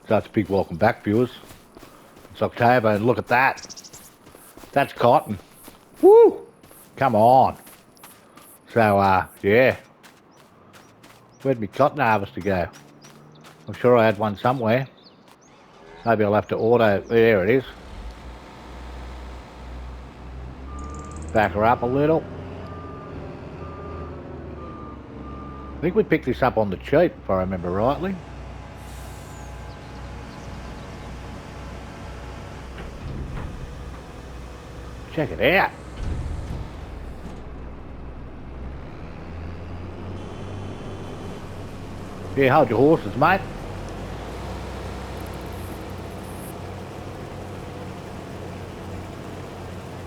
So it's a big welcome back, viewers. It's October and look at that. That's cotton. Woo! Come on. So, yeah. Where'd my cotton harvester go? I'm sure I had one somewhere. Maybe I'll have to order. There it is. Back her up a little. I think we picked this up on the cheap, if I remember rightly. Check it out. Yeah, hold your horses, mate.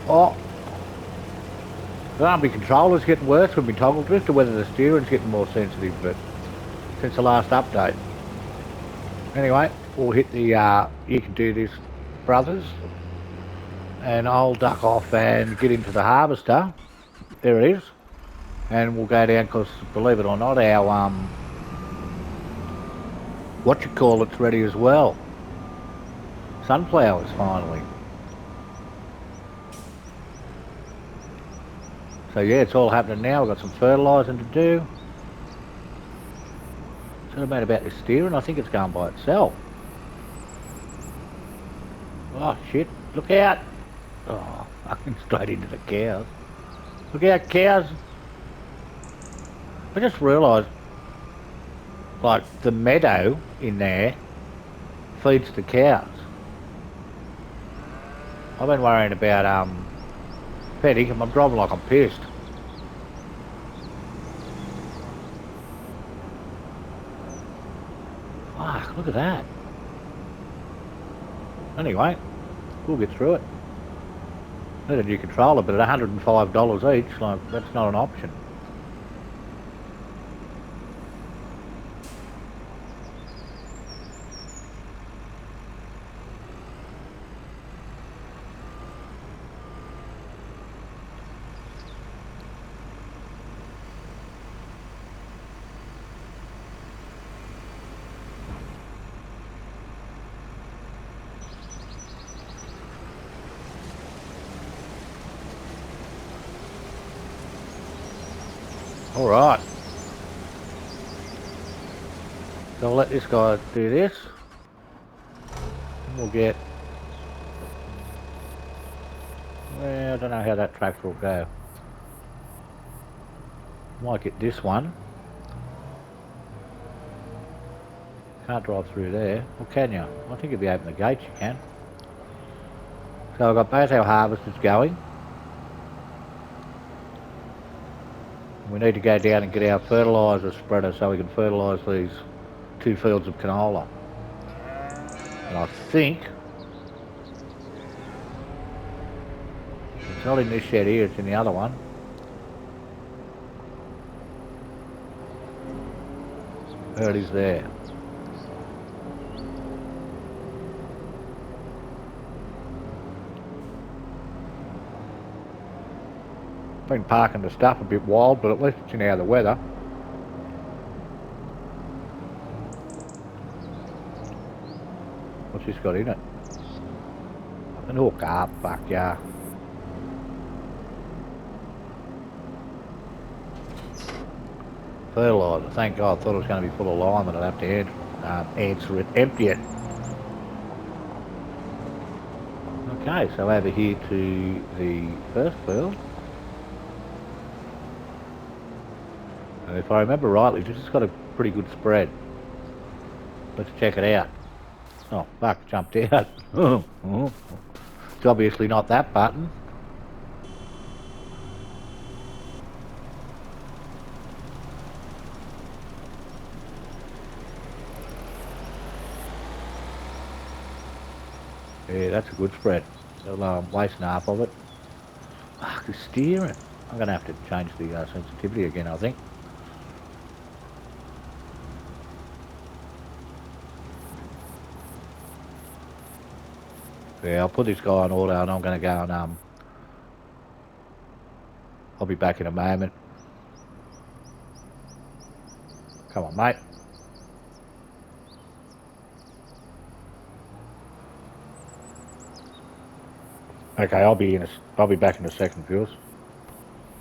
Oh. The RB controller's getting worse with my toggle drift, or whether the steering's getting more sensitive, but since the last update. Anyway, we'll hit the, you can do this, brothers. And I'll duck off and get into the harvester. There it is. And we'll go down, because believe it or not, our, what you call it's ready as well. Sunflowers, finally. So yeah, it's all happening now. We've got some fertilising to do. It's not about this steering. I think it's going by itself. Oh shit, look out. Oh, fucking straight into the cows. Look out, cows. I just realised, like, the meadow in there feeds the cows. I've been worrying about, petting, and I'm driving like I'm pissed. Fuck, look at that. Anyway, we'll get through it. Need a new controller, but at $105 each, like, that's not an option. Alright. So I'll let this guy do this. And we'll get... Well, I don't know how that tractor will go. Might get this one. Can't drive through there. Or can you? I think if you open the gates you can. So I've got both our harvesters going. We need to go down and get our fertiliser spreader so we can fertilise these 2 fields of canola. And I think it's not in this shed here, it's in the other one. There it is there. Been parking the stuff a bit wild, but at least it's in out of the weather. What's this got in it? An hook up, fuck yeah. Fertiliser, thank God. I thought it was going to be full of lime and I'd have to answer it, empty it. Okay, so over here to the first field. And if I remember rightly, this has got a pretty good spread. Let's check it out. Oh, fuck, jumped out. It's obviously not that button. Yeah, that's a good spread. So wasting half of it. Fuck, the steering. I'm going to have to change the sensitivity again, I think. Yeah, I'll put this guy on auto and I'm going to go and I'll be back in a moment. Come on, mate. Okay, I'll be back in a second, viewers.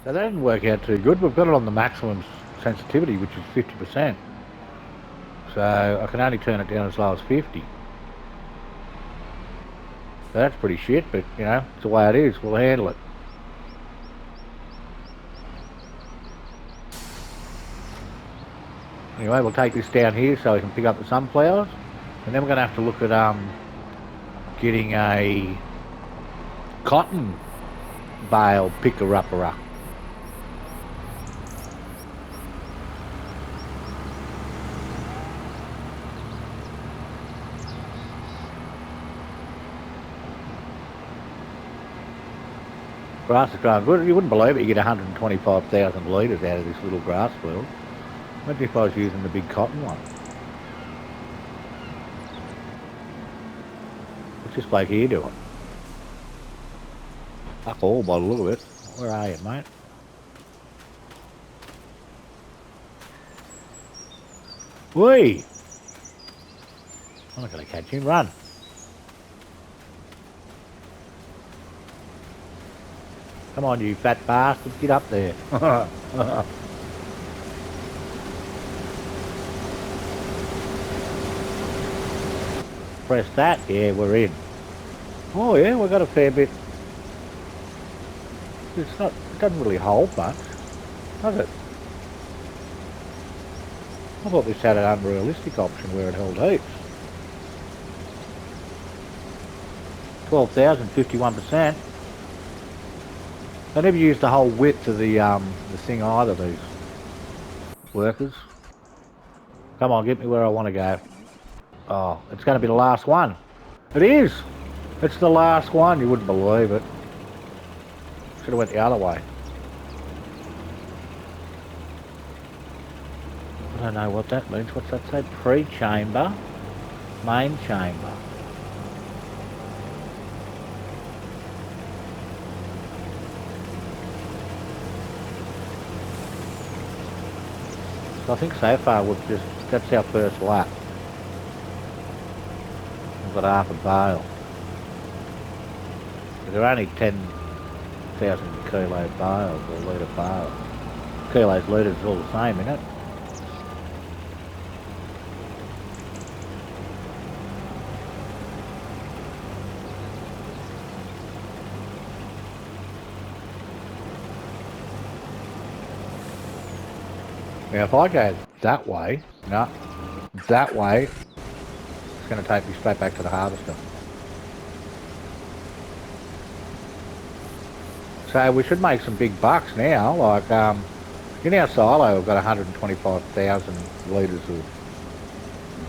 So that didn't work out too good. We've got it on the maximum sensitivity, which is 50%. So I can only turn it down as low as 50. So that's pretty shit, but you know, it's the way it is. We'll handle it. Anyway, we'll take this down here so we can pick up the sunflowers. And then we're going to have to look at getting a cotton bale picker-upper. Grass is growing good. You wouldn't believe it, you get 125,000 litres out of this little grass field. Imagine if I was using the big cotton one. What's this bloke here doing? Fuck all by the look of it. Where are you, mate? Whee! I'm not going to catch him. Run. Come on, you fat bastard. Get up there. Press that. Yeah, we're in. Oh, yeah, we've got a fair bit. It doesn't really hold much, does it? I thought this had an unrealistic option where it held heaps. 12,000, 51%. They never used the whole width of the thing either, these workers. Come on, get me where I want to go. Oh, it's going to be the last one. It is! It's the last one, you wouldn't believe it. Should have went the other way. I don't know what that means. What's that say? Pre-chamber, main chamber. So I think so far that's our first lap. We've got half a bale. They're only 10,000 kilo bales or litre bales. Kilos, litres is all the same, isn't it? Now if I go that way, that way, it's going to take me straight back to the harvester. So we should make some big bucks now, like in our silo we've got 125,000 litres of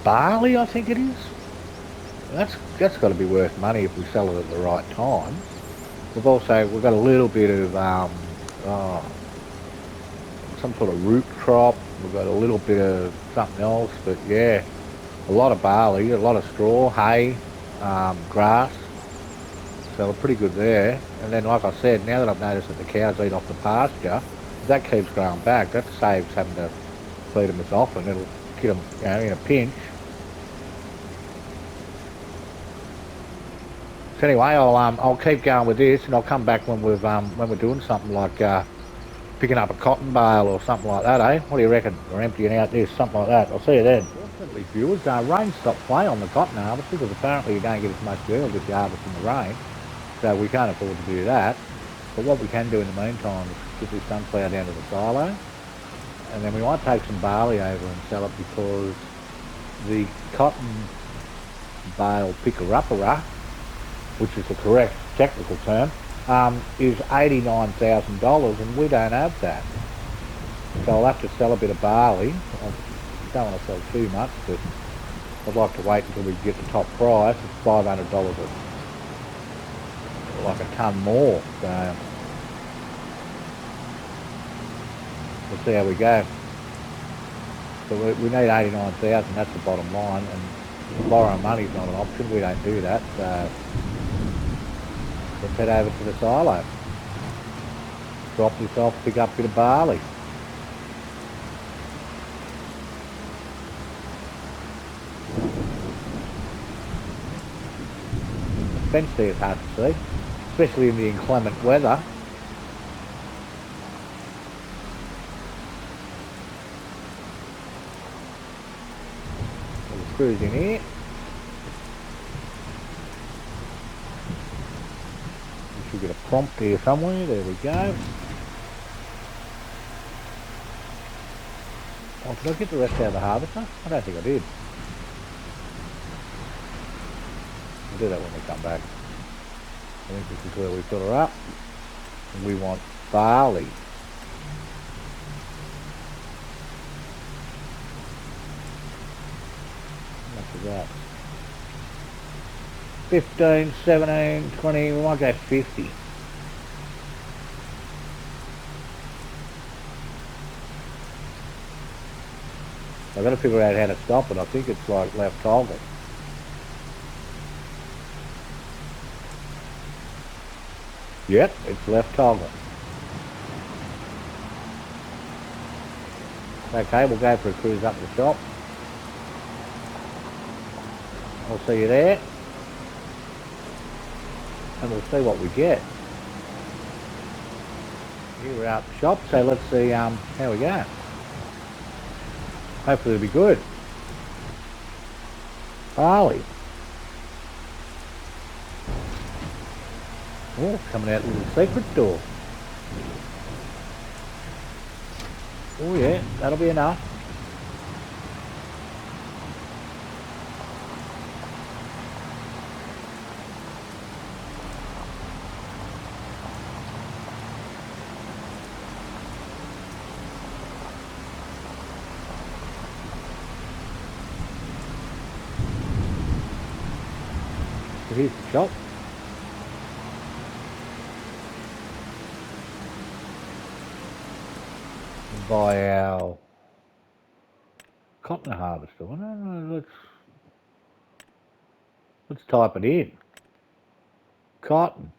barley, I think it is. That's got to be worth money if we sell it at the right time. We've got a little bit of some sort of root crop. We've got a little bit of something else, but yeah, a lot of barley, a lot of straw, hay, grass. So we're pretty good there. And then, like I said, now that I've noticed that the cows eat off the pasture, if that keeps growing back, that saves having to feed them as often. It'll get them, you know, in a pinch. So anyway, I'll keep going with this, and I'll come back when we're doing something like picking up a cotton bale or something like that, eh? What do you reckon? Or emptying out this, something like that. I'll see you then. Fortunately, viewers, rain stopped play on the cotton harvest because apparently you don't get as much yield if you harvest in the rain. So we can't afford to do that. But what we can do in the meantime is get this sunflower down to the silo. And then we might take some barley over and sell it because the cotton bale picker-upper, which is the correct technical term, is $89,000 and we don't have that. So I'll have to sell a bit of barley. I don't want to sell too much, but I'd like to wait until we get the top price. It's $500 like a tonne more. So we'll see how we go. So we need 89,000, that's the bottom line, and borrowing money is not an option. We don't do that. So let's head over to the silo. Drop this off, pick up a bit of barley. The fence there is hard to see. especially in the inclement weather. The screws in here. We should get a prompt here somewhere. There we go. Oh, did I get the rest out of the harvester? I don't think I did. We'll do that when we come back. I think this is where we fill her up. And we want barley. How much is that? 15, 17, 20, we might go 50. I've got to figure out how to stop it. I think it's like left toggle. Yep, it's left toggle. Okay, we'll go for a cruise up the shop. I'll see you there. And we'll see what we get. Here we're out the shop, so let's see how we go. Hopefully it'll be good. Barley. Oh, coming out with a secret door. Oh yeah, that'll be enough. So here's the shop. Buy our cotton harvester. Let's type it in. Cotton.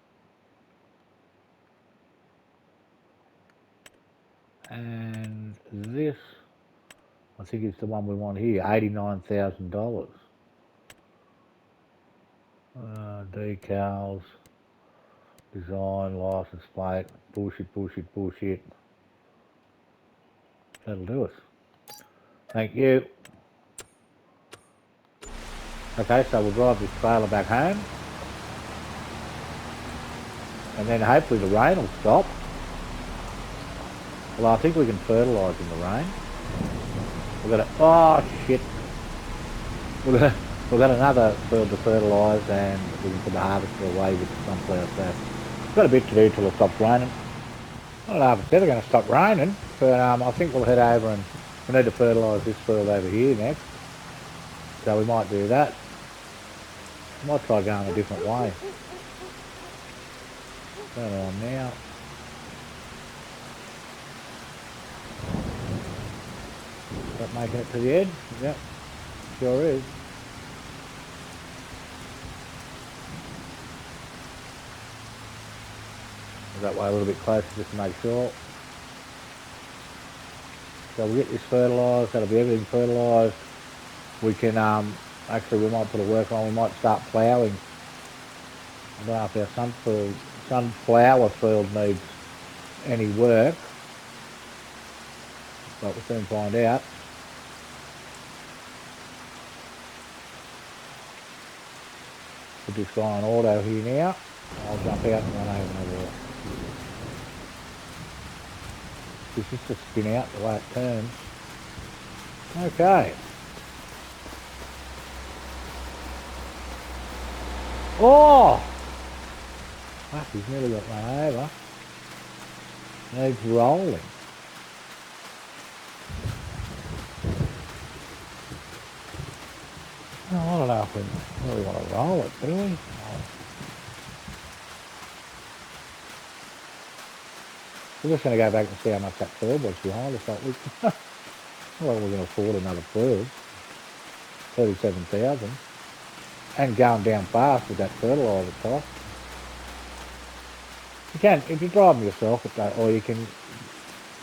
And this, I think it's the one we want here, $89,000. Decals, design, license plate, bullshit. That'll do us. Thank you. Okay, so we'll drive this trailer back home. And then hopefully the rain will stop. Well, I think we can fertilise in the rain. We've got a, oh shit. We've got another field to fertilise and we can put the harvester away with the sunflower sap. We've got a bit to do till it stops raining. I don't know if it's ever going to stop raining, but I think we'll head over and we need to fertilise this field over here next. So we might do that. We might try going a different way. Turn it on now. Is that making it to the edge? Yep, sure is. That way a little bit closer just to make sure. So we'll get this fertilised, that'll be everything fertilised. We can, actually we might put a work on, we might start ploughing. I don't know if our sunflower field needs any work, but we'll soon find out. Put this guy on auto here now. I'll jump out and run over there. This is to spin out the way it turns. Okay. Oh! Fuck, he's nearly got run over. Needs rolling. Oh, I don't know if we really want to roll it, do we? We're just going to go back and see how much that field was behind us. Like well, we're going to afford another field. 37,000. And going down fast with that fertiliser cost. You can, if you drive them yourself, or you can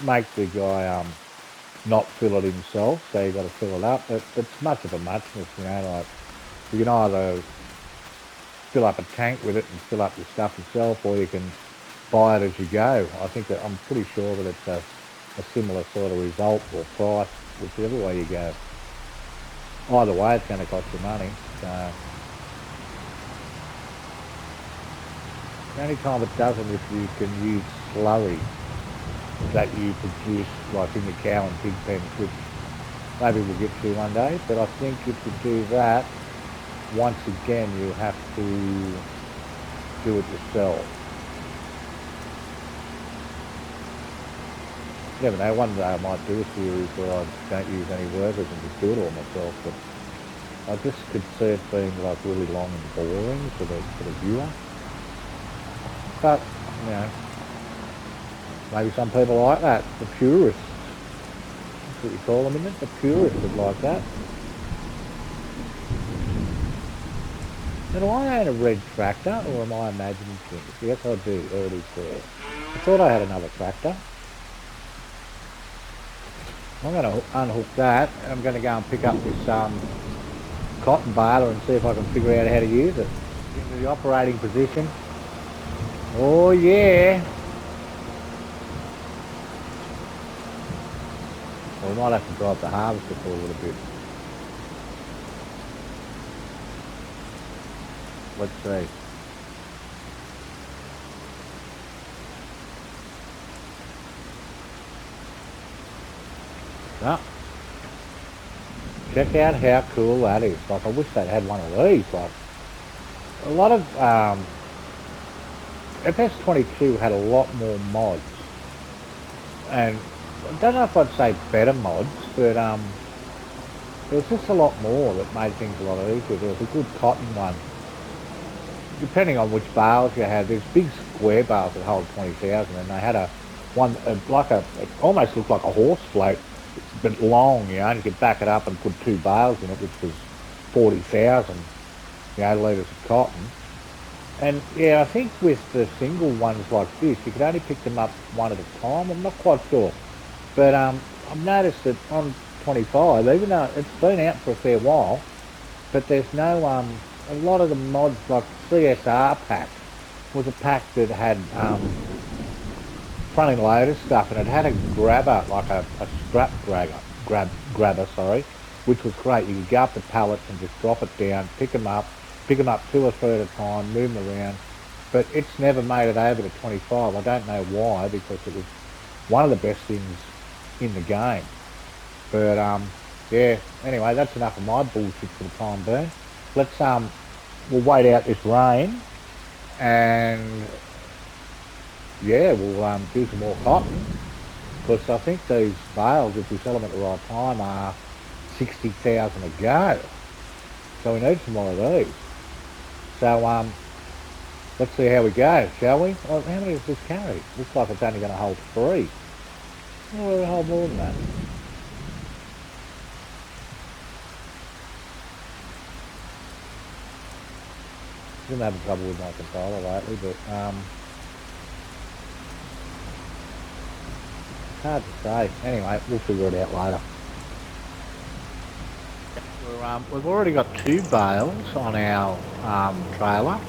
make the guy not fill it himself, so you've got to fill it up. It's much of a muchness, you know, like you can either fill up a tank with it and fill up your stuff yourself, or you can buy it as you go. I think that I'm pretty sure that it's a similar sort of result or price, whichever way you go. Either way, it's going to cost you money. So the only time it doesn't if you can use slurry that you produce, like in the cow and pig pens, which maybe we'll get to one day. But I think if you do that, once again, you have to do it yourself. You never know, one day I might do a series where I don't use any workers and just do it all myself, but I just could see it being like really long and boring for the viewer. But, you know, maybe some people like that, the purists. That's what you call them, isn't it? The purists would like that. Now, do I own a red tractor, or am I imagining things? Yes, I do. There it is there. I thought I had another tractor. I'm going to unhook that, and I'm going to go and pick up this cotton baler and see if I can figure out how to use it. Into the operating position. Oh yeah! Well, we might have to drive the harvester for a little bit. Let's see. No. Check out how cool that is. Like, I wish they'd had one of these. Like, a lot of FS25 had a lot more mods, and I don't know if I'd say better mods, but there was just a lot more that made things a lot easier. There was a good cotton one. Depending on which bales you had, there's big square bales that hold 20,000, and they had a one like it almost looked like a horse float. It's a bit long, you know, and you could back it up and put 2 bales in it, which was 40,000, you know, litres of cotton. And yeah, I think with the single ones like this, you could only pick them up one at a time. I'm not quite sure, but I've noticed that on 25, even though it's been out for a fair while, but there's no a lot of the mods, like CSR pack was a pack that had front end loader stuff, and it had a grabber, like a strap grabber, sorry, which was great. You could go up the pallets and just drop it down, pick them up 2 or 3 at a time, move them around. But it's never made it over to 25. I don't know why, because it was one of the best things in the game. But yeah, anyway, that's enough of my bullshit for the time being. Let's we'll wait out this rain, and yeah, we'll do some more cotton, because I think these bales, if we sell them at the right time, are 60,000 a go. So we need some more of these. So let's see how we go, shall we? Well, how many does this carry? Looks like it's only going to hold 3. Oh, it'll hold more than that. Been having trouble with my controller lately, but it's hard to say. Anyway, we'll figure it out later. We've already got 2 bales on our trailer,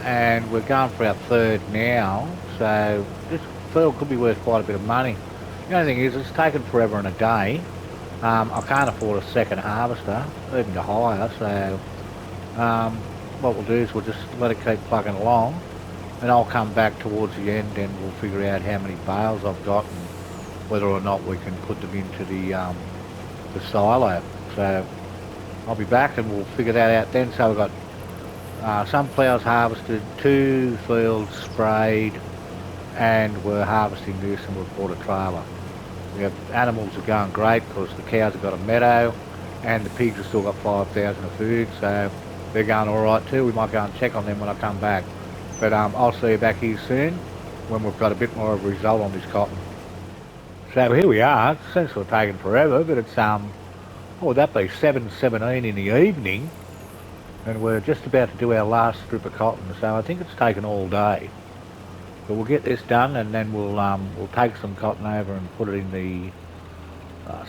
and we're going for our 3rd now, so this field could be worth quite a bit of money. The only thing is, it's taken forever and a day. I can't afford a second harvester, even to hire, so what we'll do is we'll just let it keep plugging along, and I'll come back towards the end and we'll figure out how many bales I've got and whether or not we can put them into the silo. So I'll be back and we'll figure that out then. So we've got sunflowers harvested, 2 fields sprayed, and we're harvesting this, and we've bought a trailer. We have animals are going great because the cows have got a meadow and the pigs have still got 5,000 of food, so they're going all right too. We might go and check on them when I come back. But I'll see you back here soon when we've got a bit more of a result on this cotton. So here we are. It seems to have taken forever, but it's what would that be, 7:17 in the evening, and we're just about to do our last strip of cotton. So I think it's taken all day. But we'll get this done, and then we'll take some cotton over and put it in the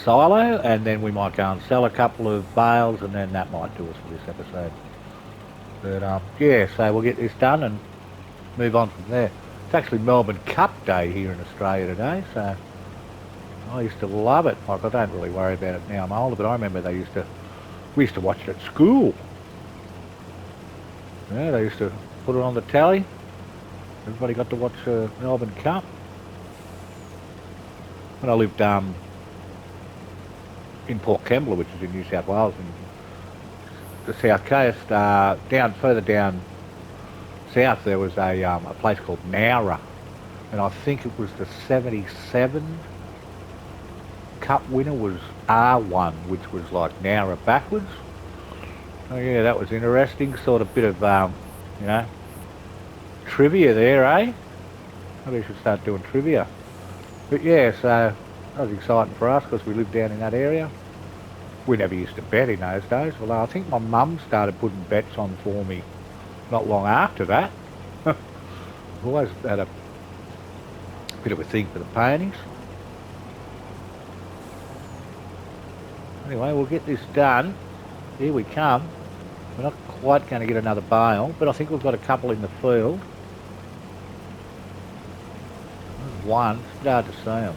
silo, and then we might go and sell a couple of bales, and then that might do us for this episode. But yeah, so we'll get this done and move on from there. It's actually Melbourne Cup Day here in Australia today, so I used to love it. Like, I don't really worry about it now I'm older, but I remember we used to watch it at school. Yeah, they used to put it on the telly. Everybody got to watch Melbourne Cup. When I lived in Port Kembla, which is in New South Wales, in the south coast, further down south, there was a place called Nowra, and I think it was the '77 Cup winner was R1, which was like Nowra backwards. Oh yeah, that was interesting. Sort of bit of you know, trivia there, eh? Maybe I should start doing trivia. But yeah, so that was exciting for us because we lived down in that area. We never used to bet in those days. Well, I think my mum started putting bets on for me not long after that. I've always had a bit of a thing for the ponies. Anyway, we'll get this done. Here we come. We're not quite going to get another bale, but I think we've got a couple in the field. There's one. It's hard to see them.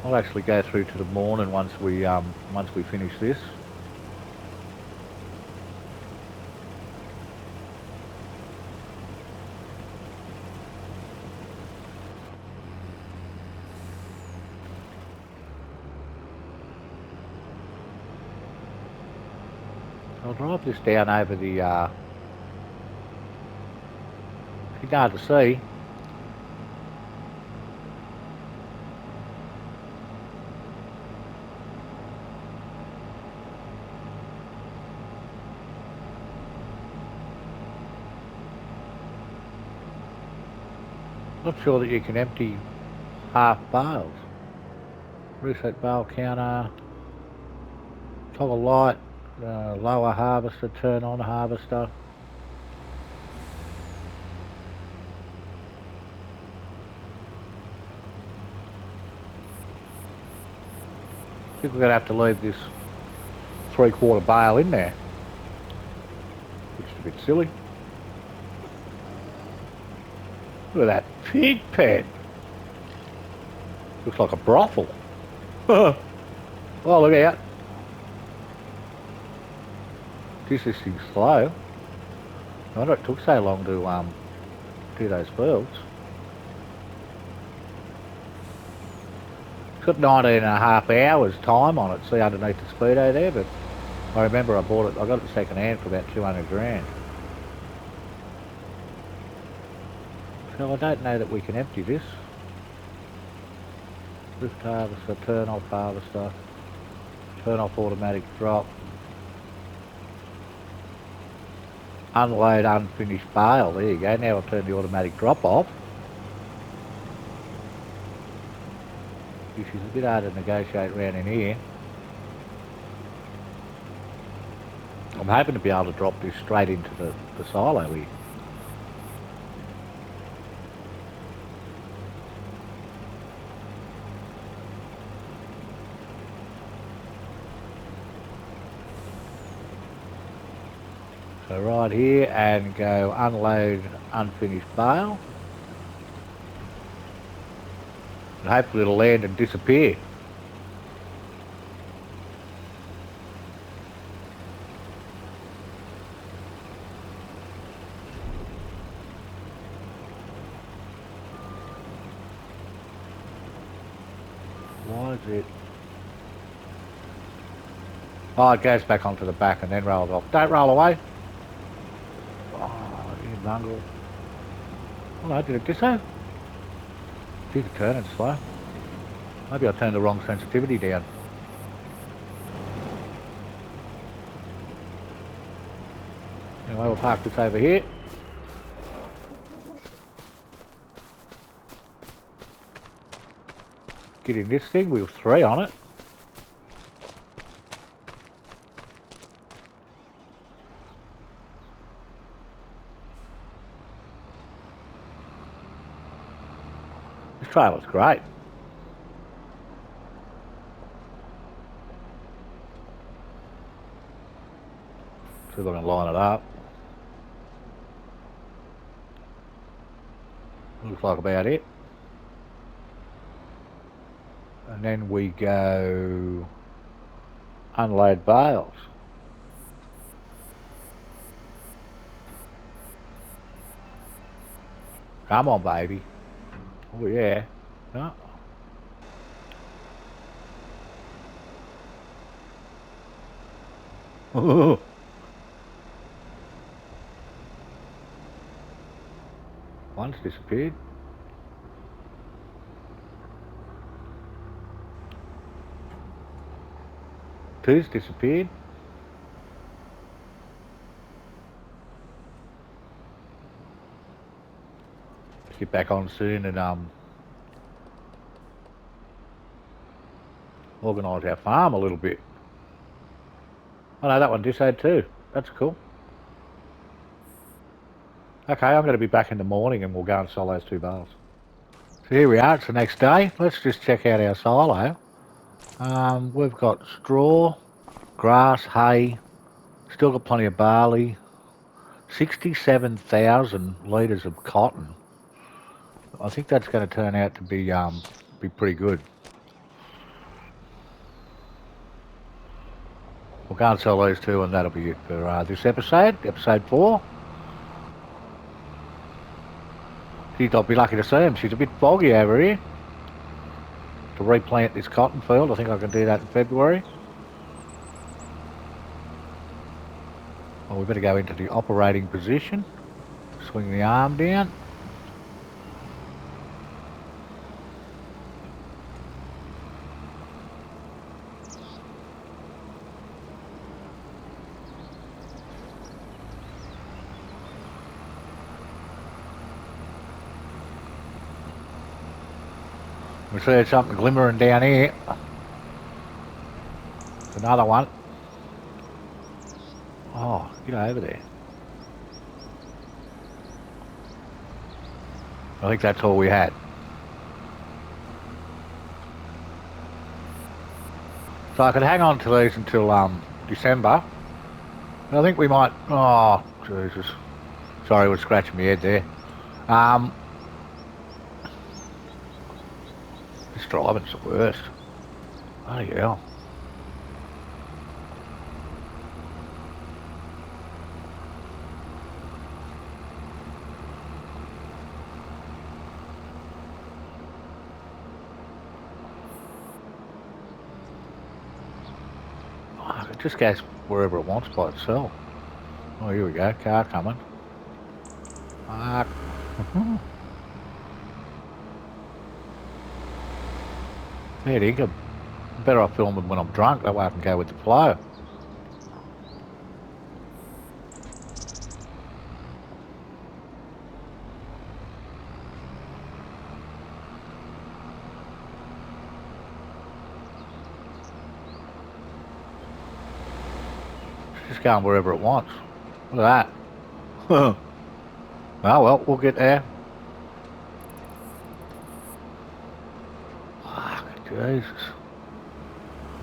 I'll actually go through to the morning once we finish this. I'll drive this down over the, it's hard to see. Not sure that you can empty half bales. Reset bale counter, toggle light, lower harvester, turn on harvester. I think we're going to have to leave this 3/4 bale in there, which is a bit silly. Look at that pig pen. Looks like a brothel. Oh, look out. This thing's slow. I wonder it took so long to do those fields. It's got 19.5 hours time on it, see underneath the speedo there, but I remember I got it second hand for about 200 grand. So I don't know that we can empty this. Lift harvester, turn off harvester, turn off automatic drop, unload unfinished bale. There you go, now I'll turn the automatic drop off. Which is a bit hard to negotiate around in here. I'm hoping to be able to drop this straight into the silo here. So right here and go unload unfinished bale. And hopefully it'll land and disappear. Why is it? Oh, it goes back onto the back and then rolls off. Don't roll away. Oh, you mongrel. Oh no, did it disso? Geez, it's turning slow. Maybe I turned the wrong sensitivity down. Anyway, we'll park this over here. Get in this thing, wheel 3 on it. This trailer's great. if I can line it up. Looks like about it. And then we go unload bales. Come on, baby. Oh, yeah. No. One's disappeared. Two's disappeared. Let's get back on soon and organise our farm a little bit. Oh no, that one disappeared too. That's cool. Okay, I'm going to be back in the morning and we'll go and sell those 2 bales. So here we are, it's the next day. Let's just check out our silo. We've got straw, grass, hay, still got plenty of barley, 67,000 litres of cotton. I think that's going to turn out to be pretty good. We'll go and sell those 2 and that'll be it for this episode, episode 4. Geez, I'll be lucky to see them. She's a bit foggy over here. To replant this cotton field, I think I can do that in February. Well, we better go into the operating position. Swing the arm down. We see there's something glimmering down here. It's another one. Oh, get over there. I think that's all we had. So I could hang on to these until December. I think we might... Oh, Jesus. Sorry, I was scratching my head there. This driving's the worst. Bloody hell. It just goes wherever it wants by itself. Oh, here we go. Car coming. There you go. Better off filming when I'm drunk, that way I can go with the flow. It's just going wherever it wants. Look at that. Oh well, we'll get there. Jesus.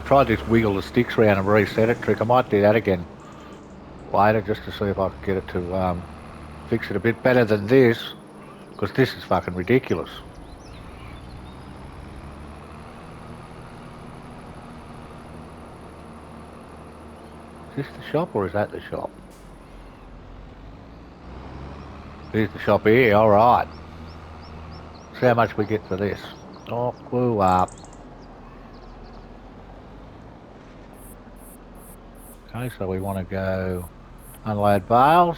Tried this wiggle the sticks around and reset it trick. I might do that again later just to see if I can get it to fix it a bit better than this, because this is fucking ridiculous. Is this the shop or is that the shop? Here's the shop here, alright. See how much we get for this. Oh, glue up. Okay, so we want to go unload bales.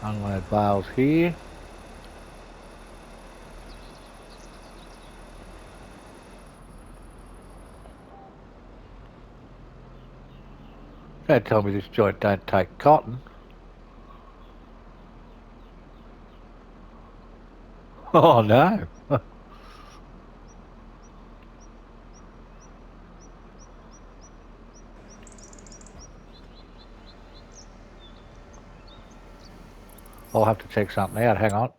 Unload bales here. Don't tell me this joint don't take cotton. Oh no. I'll have to check something out, hang on.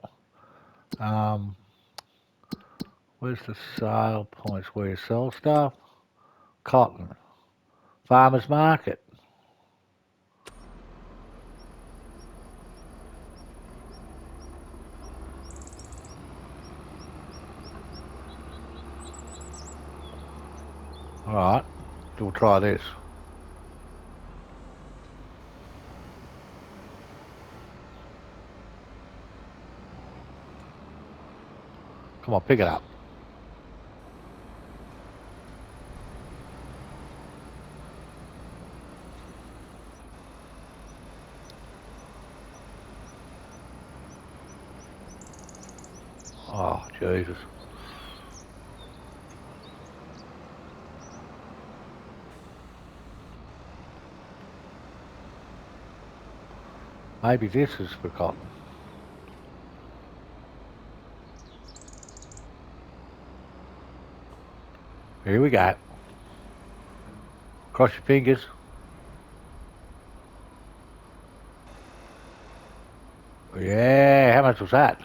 Where's the sale points where you sell stuff? Cotton. Farmers market. Alright, we'll try this. Come on, pick it up. Oh, Jesus. Maybe this is for cotton. Here we go. Cross your fingers. Yeah, how much was that?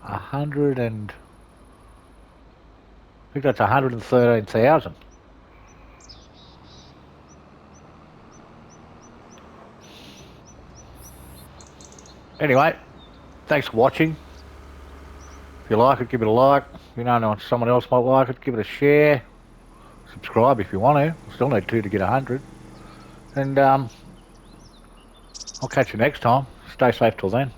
100 and... I think that's 113,000. Anyway, thanks for watching. If you like it, give it a like. If you know someone else might like it, give it a share. Subscribe if you want to. Still need 2 to get 100. And I'll catch you next time. Stay safe till then.